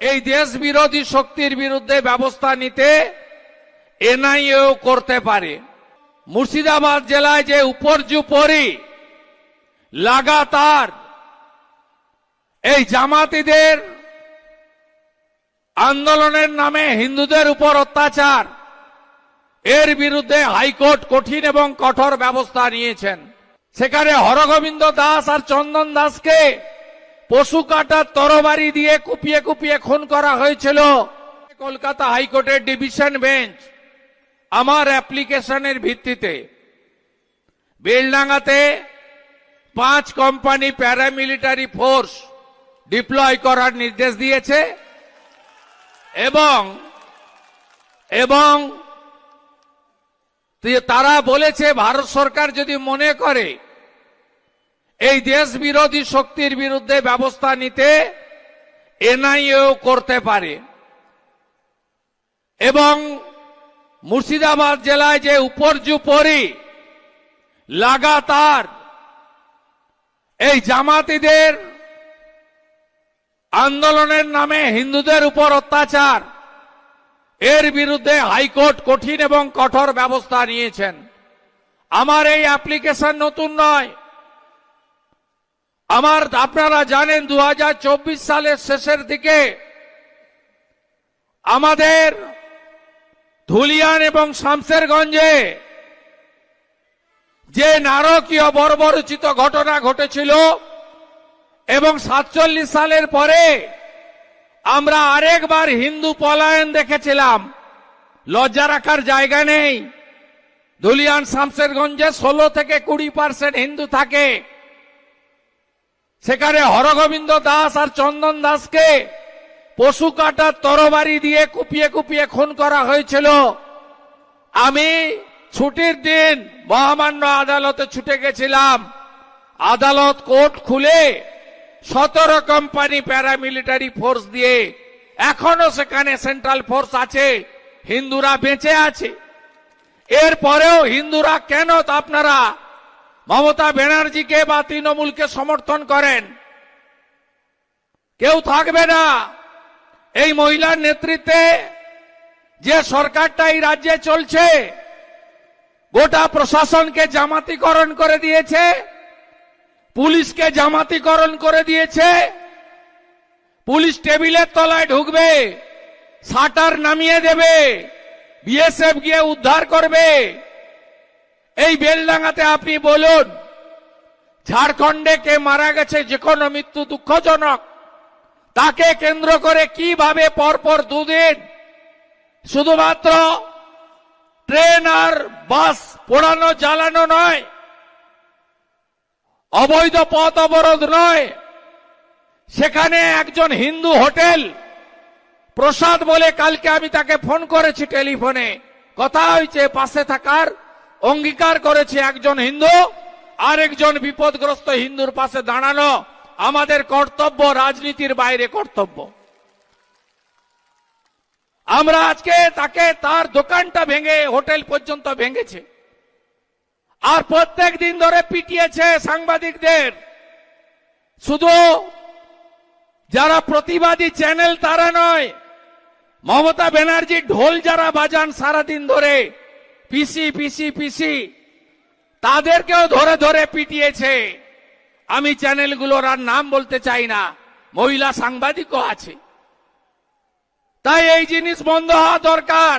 এই দেশ বিরোধী শক্তির বিরুদ্ধে ব্যবস্থা নিতে এনআইএও করতে পারে। মুর্শিদাবাদ জেলায় যে উপর্যুপরি লাগাতার এই জামাতিদের আন্দোলনের নামে হিন্দুদের উপর অত্যাচার, এর বিরুদ্ধে হাইকোর্ট কঠিন এবং কঠোর ব্যবস্থা নিয়েছেন। সেখানে হরগোবিন্দ দাস আর চন্দন দাসকে পশু কাটার তরবারি দিয়ে কুপিয়ে কুপিয়ে খুন করা হয়েছিল। কলকাতা হাইকোর্টের ডিভিশন বেঞ্চ আমার অ্যাপ্লিকেশনের ভিত্তিতে বেলডাঙ্গাতে 5 কোম্পানি প্যারামিলিটারি ফোর্স ডিপ্লয় করার নির্দেশ দিয়েছে এবং তারা বলেছে ভারত সরকার যদি মনে করে এই দেশ বিরোধী শক্তির বিরুদ্ধে ব্যবস্থা নিতে এনআইএও করতে পারে। এবং মুর্শিদাবাদ জেলায় যে উপর্যুপরি লাগাতার এই জামাতিদের আন্দোলনের নামে হিন্দুদের উপর অত্যাচার, এর বিরুদ্ধে হাইকোর্ট কঠিন এবং কঠোর ব্যবস্থা নিয়েছেন। আমার এই অ্যাপ্লিকেশন নতুন নয়। আপনারা জানেন 2024 সালের শেষের দিকে আমাদের ধুলিয়ান এবং শামসেরগঞ্জে যে নারকীয় বর্বরোচিত ঘটনা ঘটেছিল এবং 47 সালের পরে আমরা আরেকবার হিন্দু পলায়ন দেখেছিলাম। লজ্জা রাখার জায়গা নেই। ধুলিয়ান শামসেরগঞ্জে 16 থেকে 20% হিন্দু থাকে। সেখানে হরগোবিন্দ দাস আর চন্দন দাসকে পশু কাটার তরবারি দিয়ে কুপিয়ে কুপিয়ে খুন করা হয়েছিল। আমি ছুটির দিন মহামান্য আদালতে ছুটে গেছিলাম। আদালত কোর্ট খুলে 17 কোম্পানি প্যারামিলিটারি ফোর্স দিয়ে এখনো সেখানে সেন্ট্রাল ফোর্স আছে, হিন্দুরা বেঁচে আছে। এরপরেও হিন্দুরা কেন আপনারা মমতা ব্যানার্জিকে বা তৃণমূলকে সমর্থন করেন? কেউ থাকবে না। এই মহিলার নেতৃত্বে যে সরকারটা এই রাজ্যে চলছে গোটা প্রশাসনকে জামাতিকরণ করে দিয়েছে, পুলিশকে জামাতিকরণ করে দিয়েছে। পুলিশ টেবিলের তলায় ঢুকবে, শাটার নামিয়ে দেবে, বিএসএফ গিয়ে উদ্ধার করবে। এই বেলডাঙ্গাতে আপনি বলুন, ঝাড়খণ্ডে কে মারা গেছে, যে কোনো মৃত্যু দুঃখজনক, তাকে কেন্দ্র করে কিভাবে পরপর 2 দিন শুধুমাত্র ট্রেন আর বাস পোড়ানো জ্বালানো নয়, অবৈধ পথ অবরোধ নয়, সেখানে একজন হিন্দু হোটেল প্রসাদ বলে, কালকে আমি তাকে ফোন করেছি, টেলিফোনে কথা হয়েছে, পাশে থাকার অঙ্গীকার করেছে। একজন হিন্দু আর একজন বিপদগ্রস্ত হিন্দুর পাশে দাঁড়ানো আমাদের কর্তব্য, রাজনীতির বাইরে কর্তব্য। আমরা আজকে তাকে তার দোকানটা ভেঙে হোটেল পর্যন্ত ভেঙেছে, আর প্রত্যেক দিন ধরে পিটিয়েছে সাংবাদিকদের। শুধু যারা প্রতিবাদী চ্যানেল তারা নয়, মমতা ব্যানার্জি ঢোল যারা বাজান সারাদিন ধরে, পিসি পিসি পিসি, তাদেরকেও ধরে ধরে পিটিয়েছে। আমি চ্যানেলগুলোর আর নাম বলতে চাই না, মহিলা সাংবাদিকও আছে। তাই এই জিনিস বন্ধ হওয়া দরকার।